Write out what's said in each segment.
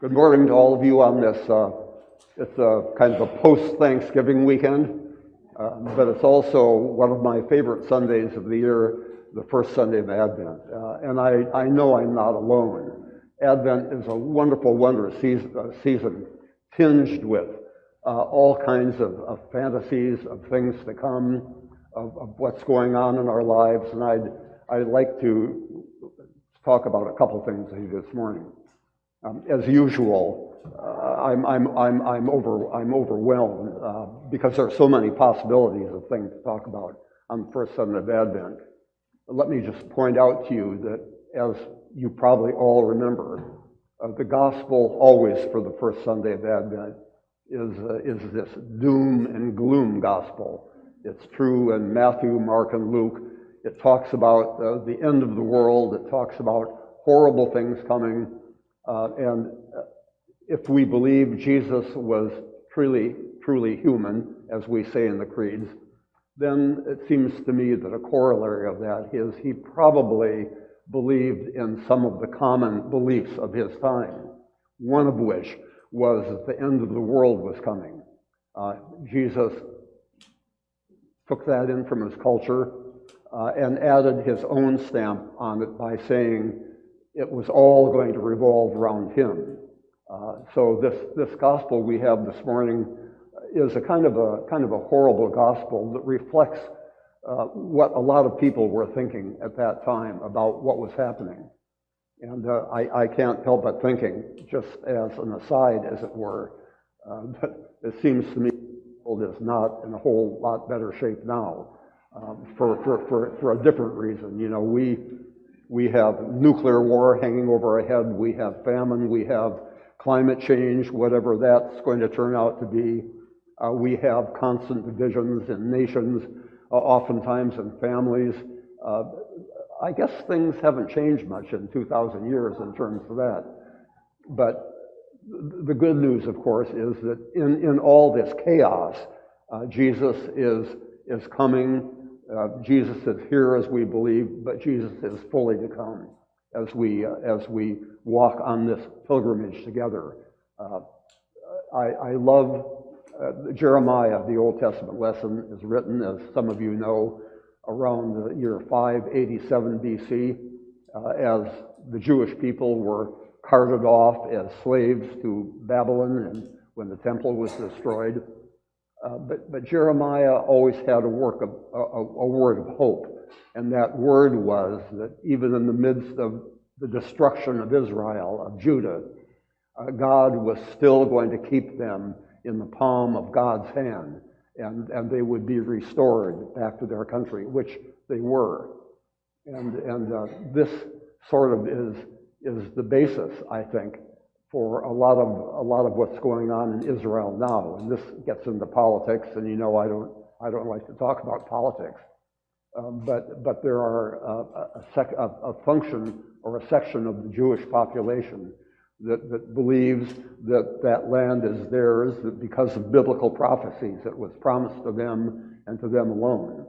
Good morning to all of you on this. It's a kind of a post-Thanksgiving weekend, but it's also one of my favorite Sundays of the year, the first Sunday of Advent. And I know I'm not alone. Advent is a wonderful, wondrous season tinged with all kinds of fantasies, of things to come, of what's going on in our lives. And I'd like to talk about a couple things this morning. As usual, I'm overwhelmed because there are so many possibilities of things to talk about on the first Sunday of Advent. Let me just point out to you that, as you probably all remember, the gospel always for the first Sunday of Advent is this doom and gloom gospel. It's true in Matthew, Mark, and Luke. It talks about the end of the world. It talks about horrible things coming. And if we believe Jesus was truly human, as we say in the creeds, then it seems to me that a corollary of that is he probably believed in some of the common beliefs of his time, one of which was that the end of the world was coming. Jesus took that in from his culture and added his own stamp on it by saying it was all going to revolve around him. So this gospel we have this morning is a kind of a horrible gospel that reflects what a lot of people were thinking at that time about what was happening. And I can't help but thinking, just as an aside, as it were, that it seems to me the world is not in a whole lot better shape now for a different reason. You know, we have nuclear war hanging over our head, we have famine, we have climate change, whatever that's going to turn out to be. We have constant divisions in nations, oftentimes in families. I guess things haven't changed much in 2,000 years in terms of that. But the good news, of course, is that in all this chaos, Jesus is coming. Jesus is here as we believe, but Jesus is fully to come as we walk on this pilgrimage together. I love Jeremiah. The Old Testament lesson is written, as some of you know, around the year 587 BC, as the Jewish people were carted off as slaves to Babylon, and when the temple was destroyed. But Jeremiah always had a word of hope, and that word was that even in the midst of the destruction of Israel, of Judah, God was still going to keep them in the palm of God's hand, and they would be restored back to their country, which they were. And this sort of is the basis, I think, for a lot of what's going on in Israel now. And this gets into politics, and you know I don't like to talk about politics, but there are a function or a section of the Jewish population that believes that land is theirs because of biblical prophecies. It was promised to them and to them alone.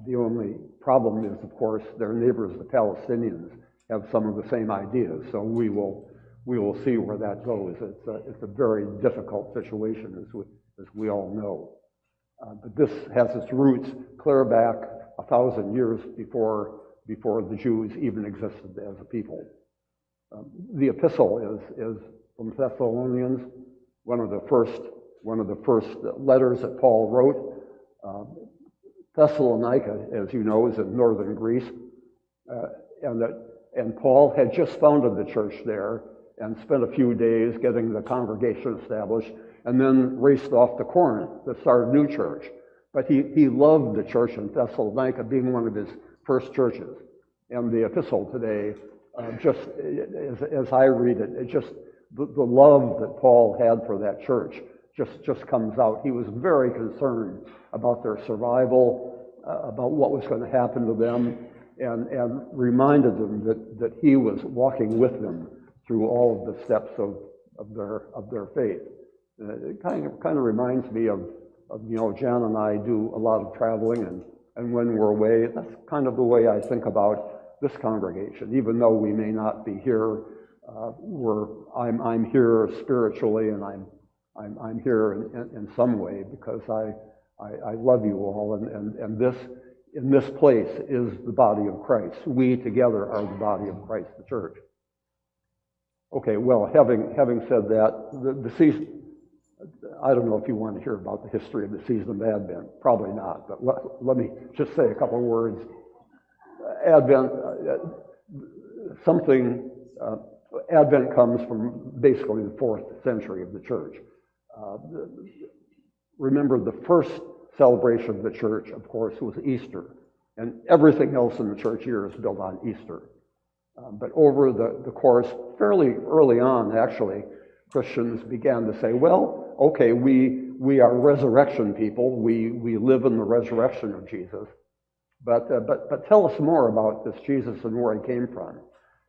The only problem is, of course, their neighbors, the Palestinians, have some of the same ideas. So we will see where that goes. It's a very difficult situation, as we all know. But this has its roots clear back 1,000 years before the Jews even existed as a people. The epistle is from Thessalonians, one of the first letters that Paul wrote. Thessalonica, as you know, is in northern Greece, and Paul had just founded the church there and spent a few days getting the congregation established, and then raced off to Corinth to start a new church. But he loved the church in Thessalonica, being one of his first churches. And the epistle today, just as I read it, the love that Paul had for that church just comes out. He was very concerned about their survival, about what was going to happen to them, and reminded them that he was walking with them through all of the steps of their faith. It kind of reminds me of Jan and I do a lot of traveling, and when we're away, that's kind of the way I think about this congregation. Even though we may not be here I'm here spiritually, and I'm here in some way because I love you all, and this in this place is the body of Christ. We together are the body of Christ, the church. Okay, well, having said that, the season, I don't know if you want to hear about the history of the season of Advent. Probably not, but let me just say a couple of words. Advent, Advent comes from basically the 4th century of the church. Remember, the first celebration of the church, of course, was Easter, and everything else in the church year is built on Easter. But over the course, fairly early on, actually, Christians began to say, well, okay, we are resurrection people. We live in the resurrection of Jesus. But tell us more about this Jesus and where he came from.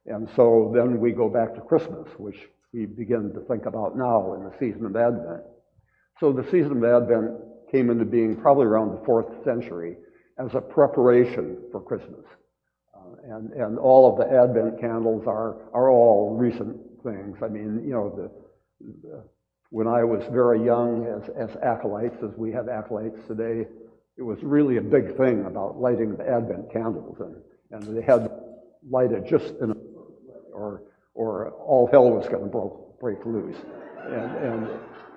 And so then we go back to Christmas, which we begin to think about now in the season of Advent. So the season of Advent came into being probably around the 4th century as a preparation for Christmas. And all of the Advent candles are all recent things. I mean, you know, when I was very young as acolytes, as we have acolytes today, it was really a big thing about lighting the Advent candles, and they had lighted just in or all hell was going to break loose.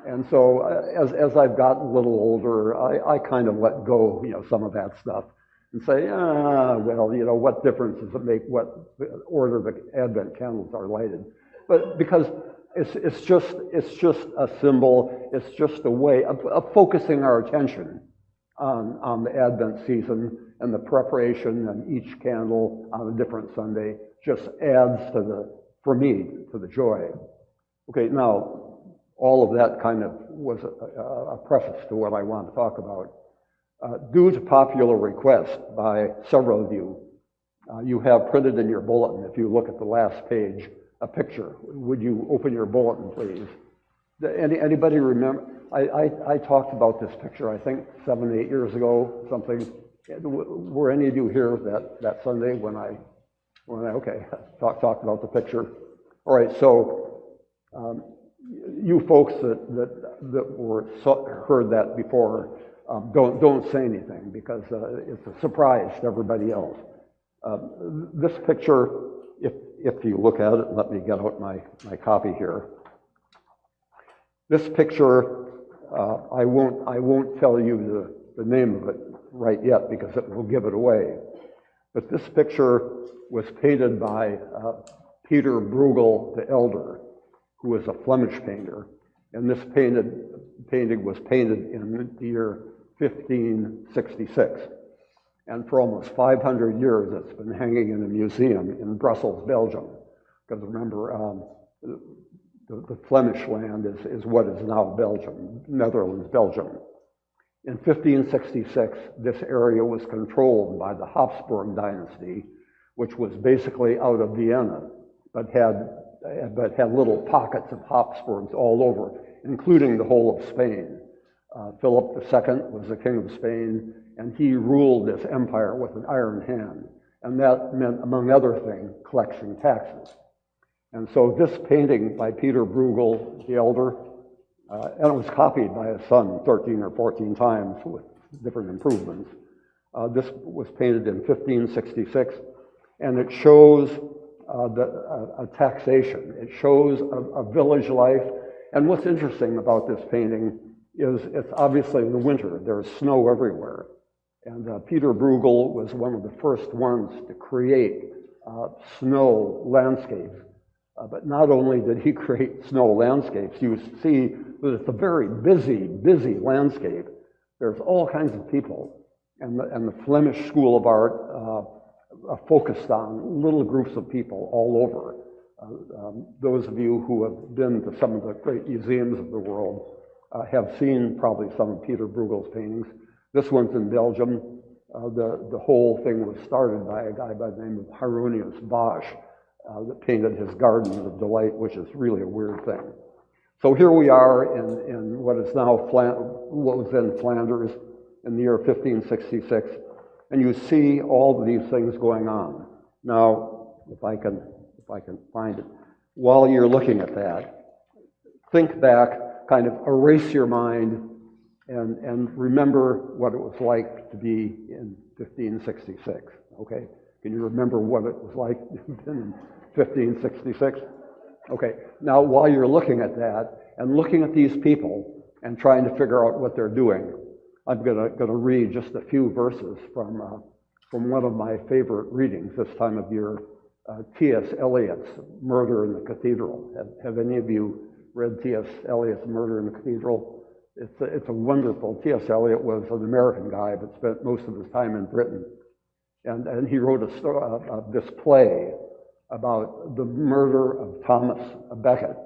And so as I've gotten a little older, I kind of let go, you know, some of that stuff and say, well, you know, what difference does it make what order the Advent candles are lighted? But because it's just a symbol, it's just a way of focusing our attention on the Advent season, and the preparation, and each candle on a different Sunday just adds for me, to the joy. Okay, now, all of that kind of was a preface to what I want to talk about. Due to popular request by several of you, you have printed in your bulletin, if you look at the last page, a picture. Would you open your bulletin, please? Anybody remember? I talked about this picture, I think, 7, 8 years ago, something. Were any of you here that Sunday when I talked about the picture? All right, so you folks that heard that before, don't say anything, because it's a surprise to everybody else. This picture, if you look at it, let me get out my copy here. This picture, I won't tell you the name of it right yet because it will give it away. But this picture was painted by Peter Bruegel the Elder, who was a Flemish painter, and this painting was painted in the year 1566. And for almost 500 years, it's been hanging in a museum in Brussels, Belgium. Because remember, the Flemish land is what is now Belgium, Netherlands, Belgium. In 1566, this area was controlled by the Habsburg dynasty, which was basically out of Vienna, but had little pockets of Habsburgs all over, including the whole of Spain. Philip II was the king of Spain, and he ruled this empire with an iron hand. And that meant, among other things, collecting taxes. And so this painting by Peter Bruegel the Elder, and it was copied by his son 13 or 14 times with different improvements. This was painted in 1566, and it shows a taxation. It shows a village life. And what's interesting about this painting is it's obviously in the winter. There's snow everywhere. And Peter Bruegel was one of the first ones to create snow landscapes. But not only did he create snow landscapes, you see that it's a very busy landscape. There's all kinds of people. And the Flemish School of Art focused on little groups of people all over. Those of you who have been to some of the great museums of the world have seen probably some of Peter Bruegel's paintings. This one's in Belgium. The whole thing was started by a guy by the name of Hieronymus Bosch that painted his Garden of Delight, which is really a weird thing. So here we are in what is now what was then Flanders in the year 1566, and you see all of these things going on. Now, if I can find it, while you're looking at that, think back, kind of erase your mind, and remember what it was like to be in 1566, okay? Can you remember what it was like in 1566? Okay, now while you're looking at that, and looking at these people, and trying to figure out what they're doing, I'm gonna read just a few verses from one of my favorite readings this time of year, T.S. Eliot's Murder in the Cathedral. Have any of you read T.S. Eliot's Murder in the Cathedral? It's a wonderful. T.S. Eliot was an American guy, but spent most of his time in Britain, and he wrote a story, this play about the murder of Thomas Becket,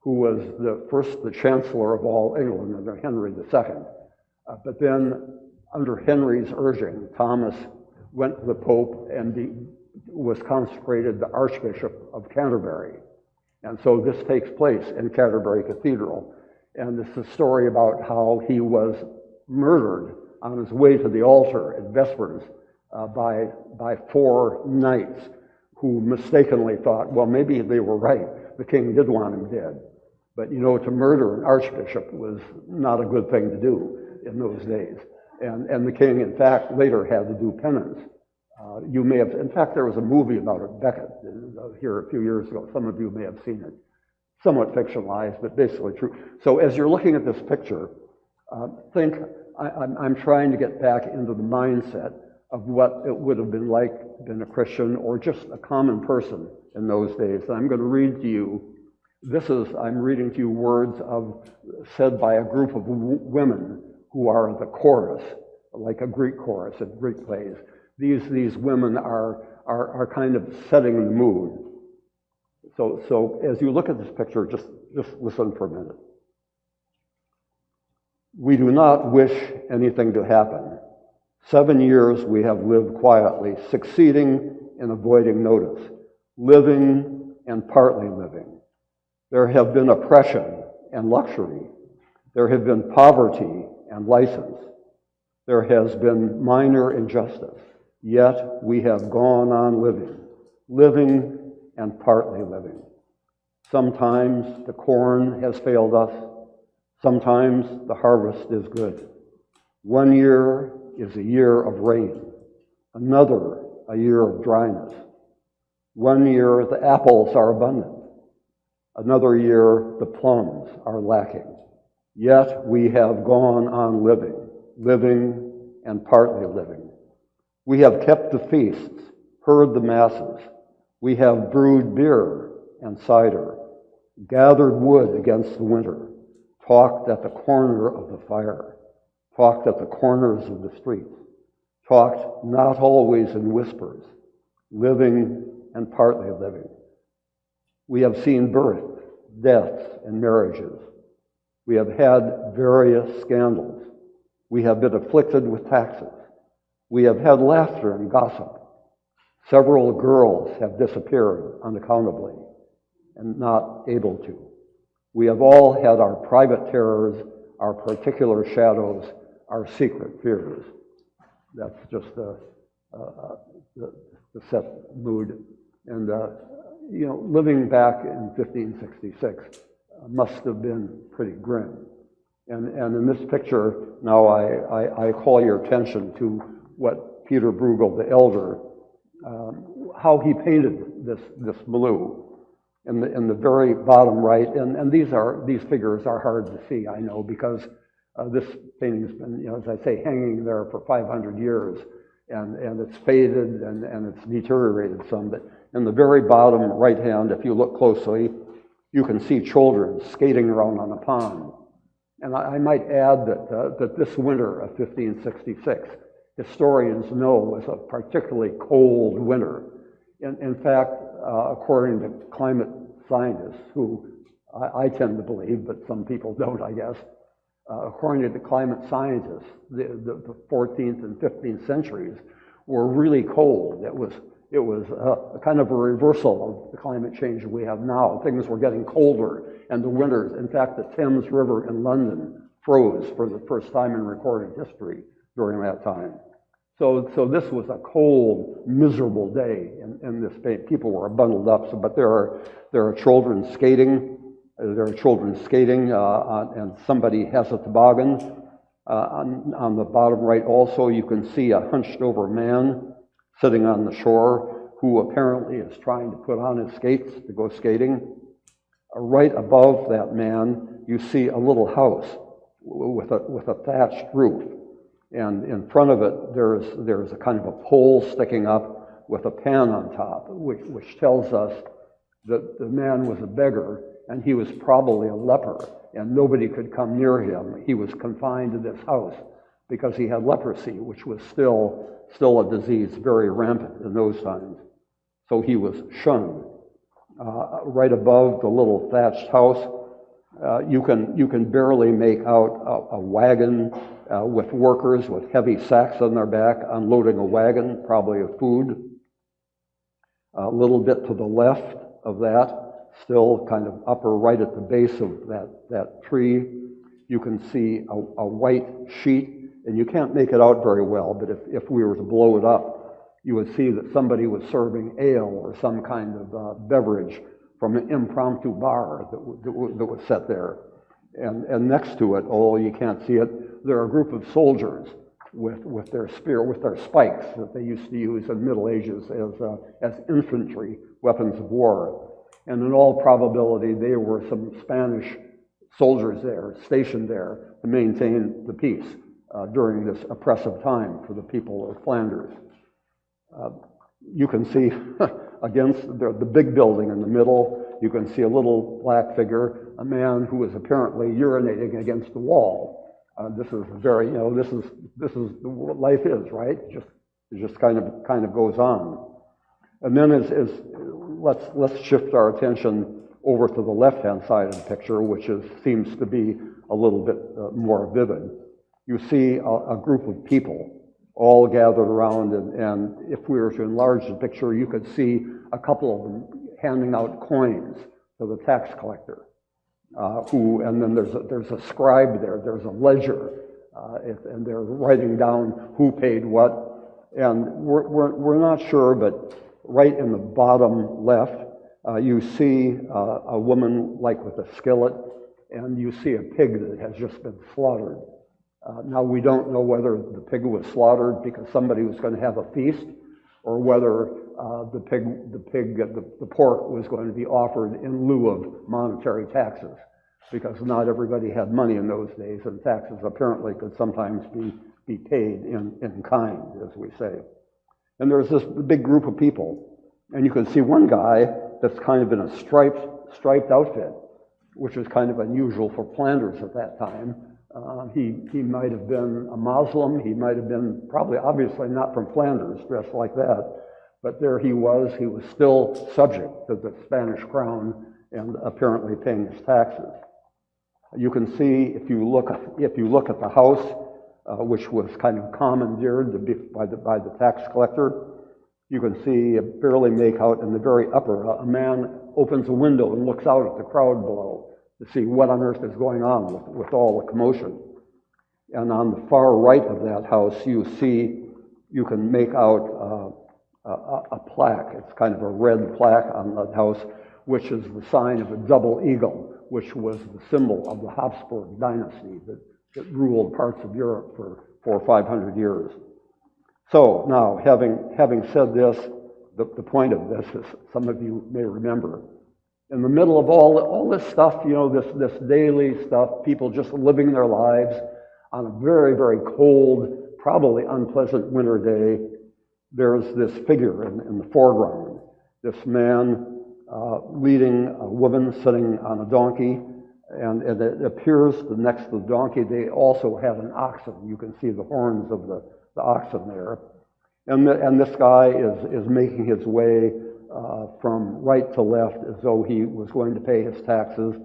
who was the Chancellor of all England under Henry II. But then, under Henry's urging, Thomas went to the Pope and was consecrated the Archbishop of Canterbury. And so this takes place in Canterbury Cathedral. And it's a story about how he was murdered on his way to the altar at Vespers by 4 knights who mistakenly thought, well, maybe they were right. The king did want him dead. But, you know, to murder an archbishop was not a good thing to do in those days. And the king, in fact, later had to do penance. You may have, in fact, there was a movie about it, Becket, here a few years ago. Some of you may have seen it. Somewhat fictionalized, but basically true. So as you're looking at this picture, think, I'm trying to get back into the mindset of what it would have been like being a Christian or just a common person in those days. And I'm going to read to you, I'm reading to you words said by a group of women who are the chorus, like a Greek chorus in Greek plays. These women are kind of setting the mood. So as you look at this picture, just listen for a minute. We do not wish anything to happen. 7 years we have lived quietly, succeeding in avoiding notice, living and partly living. There have been oppression and luxury. There have been poverty and license. There has been minor injustice. Yet we have gone on living and partly living. Sometimes the corn has failed us. Sometimes the harvest is good. 1 year is a year of rain, another a year of dryness. 1 year the apples are abundant, another year the plums are lacking. Yet we have gone on living and partly living. We have kept the feasts, heard the masses. We have brewed beer and cider, gathered wood against the winter, talked at the corner of the fire, talked at the corners of the streets, talked not always in whispers, living and partly living. We have seen birth, deaths, and marriages. We have had various scandals. We have been afflicted with taxes. We have had laughter and gossip. Several girls have disappeared unaccountably and not able to. We have all had our private terrors, our particular shadows, our secret fears. That's just the set mood. And, living back in 1566 must have been pretty grim. And in this picture, now I call your attention to what Peter Bruegel, the elder, how he painted this blue in the very bottom right. And these figures are hard to see, I know, because this painting's been, as I say, hanging there for 500 years, and it's faded and it's deteriorated some. But in the very bottom right hand, if you look closely, you can see children skating around on a pond. And I might add that this winter of 1566, historians know was a particularly cold winter. In fact, according to climate scientists, who I tend to believe, but some people don't, I guess, according to the climate scientists, the 14th and 15th centuries were really cold. It was a kind of a reversal of the climate change we have now. Things were getting colder, and the winters, in fact, the Thames River in London froze for the first time in recorded history during that time. So this was a cold, miserable day in this paint. People were bundled up, but there are children skating. And somebody has a toboggan. On the bottom right also, you can see a hunched-over man sitting on the shore who apparently is trying to put on his skates to go skating. Right above that man, you see a little house with a thatched roof. And in front of it, there's a kind of a pole sticking up with a pan on top, which tells us that the man was a beggar, and he was probably a leper, and nobody could come near him. He was confined to this house because he had leprosy, which was still a disease very rampant in those times. So he was shunned. Right above the little thatched house, you can barely make out a wagon with workers with heavy sacks on their back, unloading a wagon, probably of food. A little bit to the left of that, still kind of upper right at the base of that tree, you can see a white sheet, and you can't make it out very well, but if we were to blow it up, you would see that somebody was serving ale or some kind of beverage from an impromptu bar that was set there. And next to it, although you can't see it, there are a group of soldiers with their spear, with their spikes that they used to use in the Middle Ages as infantry weapons of war. And in all probability, there were some Spanish soldiers there, stationed there, to maintain the peace during this oppressive time for the people of Flanders. You can see against the big building in the middle, you can see a little black figure, a man who is apparently urinating against the wall. This is very, this is what life is, right? It just kind of goes on. And then let's shift our attention over to the left-hand side of the picture, which seems to be a little bit more vivid. You see a group of people all gathered around, and if we were to enlarge the picture, you could see a couple of them handing out coins to the tax collector. And then there's a scribe there, there's a ledger, and they're writing down who paid what. And we're not sure, but right in the bottom left, you see a woman like with a skillet, and you see a pig that has just been slaughtered. Now we don't know whether the pig was slaughtered because somebody was going to have a feast, or whether the pork was going to be offered in lieu of monetary taxes, because not everybody had money in those days, and taxes apparently could sometimes be paid in kind, as we say. And there's this big group of people, and you can see one guy that's kind of in a striped outfit, which is kind of unusual for Flanders at that time. He might have been a Muslim. He might have been obviously not from Flanders, dressed like that. But there he was still subject to the Spanish crown and apparently paying his taxes. You can see if you look at the house, which was kind of commandeered by the tax collector, you can see, barely make out in the very upper, a man opens a window and looks out at the crowd below to see what on earth is going on with all the commotion. And on the far right of that house, you can make out a plaque. It's kind of a red plaque on the house, which is the sign of a double eagle, which was the symbol of the Habsburg dynasty that ruled parts of Europe for 400 or 500 years. So now, having said this, the point of this is, some of you may remember, in the middle of all this stuff, this daily stuff, people just living their lives on a very, very cold, probably unpleasant winter day, there's this figure in the foreground, this man leading a woman sitting on a donkey, and it appears that next to the donkey they also have an oxen. You can see the horns of the oxen there. And this guy is making his way from right to left as though he was going to pay his taxes.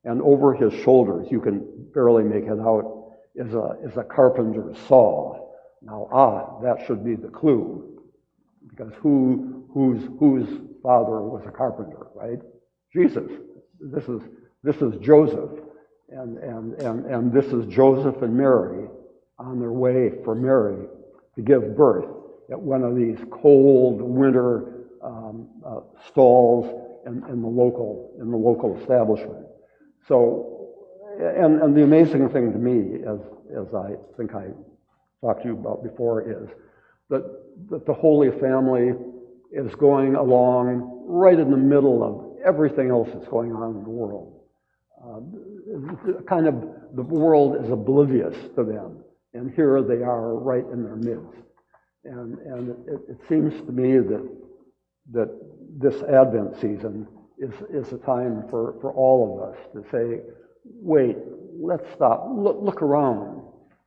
And over his shoulders, you can barely make it out, is a carpenter's saw. Now, that should be the clue, because whose father was a carpenter, right? Jesus. This is Joseph, and this is Joseph and Mary on their way for Mary to give birth at one of these cold winter stalls in the local establishment. So, and the amazing thing to me, as I think I talked to you about before, is that the Holy Family is going along right in the middle of everything else that's going on in the world. Kind of the world is oblivious to them, and here they are right in their midst. And it seems to me that this Advent season is a time for all of us to say, wait, let's stop, look around.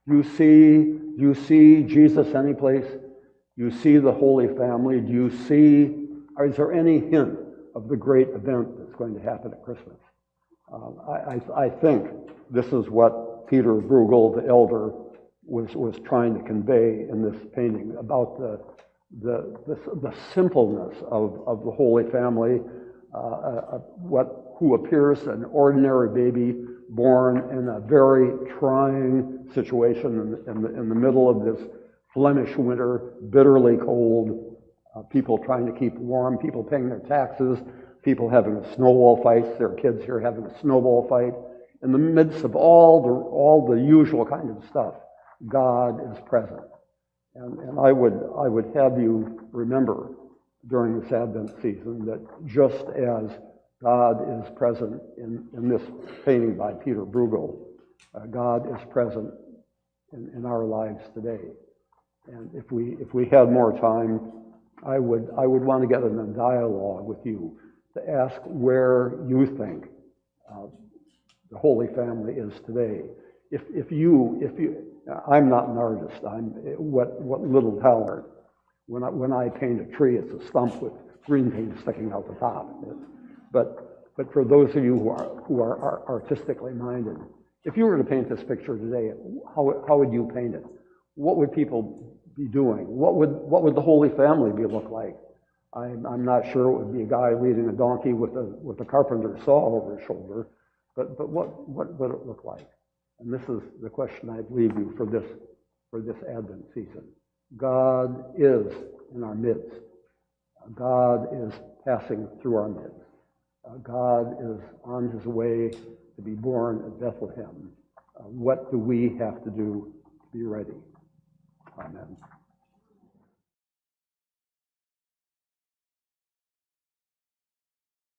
Do you see Jesus anyplace? Do you see the Holy Family? Do you see, or is there any hint of the great event that's going to happen at Christmas? I think this is what Peter Bruegel, the elder, was trying to convey in this painting about the simpleness of the Holy Family, who appears an ordinary baby born in a very trying situation in the middle of this Flemish winter, bitterly cold, people trying to keep warm, people paying their taxes, people having snowball fights, their kids here having a snowball fight. In the midst of all the usual kind of stuff, God is present. And I would have you remember during this Advent season that just as God is present in this painting by Peter Bruegel, God is present in our lives today. And if we had more time, I would want to get in a dialogue with you to ask where you think the Holy Family is today. If you, I'm not an artist. I'm what little talent. When I paint a tree, it's a stump with green paint sticking out the top. But for those of you who are artistically minded, if you were to paint this picture today, how would you paint it? What would people be doing? What would the Holy Family look like? I'm not sure it would be a guy leading a donkey with a carpenter's saw over his shoulder, but what would it look like? And this is the question I'd leave you for this Advent season. God is in our midst. God is passing through our midst. God is on his way to be born at Bethlehem. What do we have to do to be ready? Amen.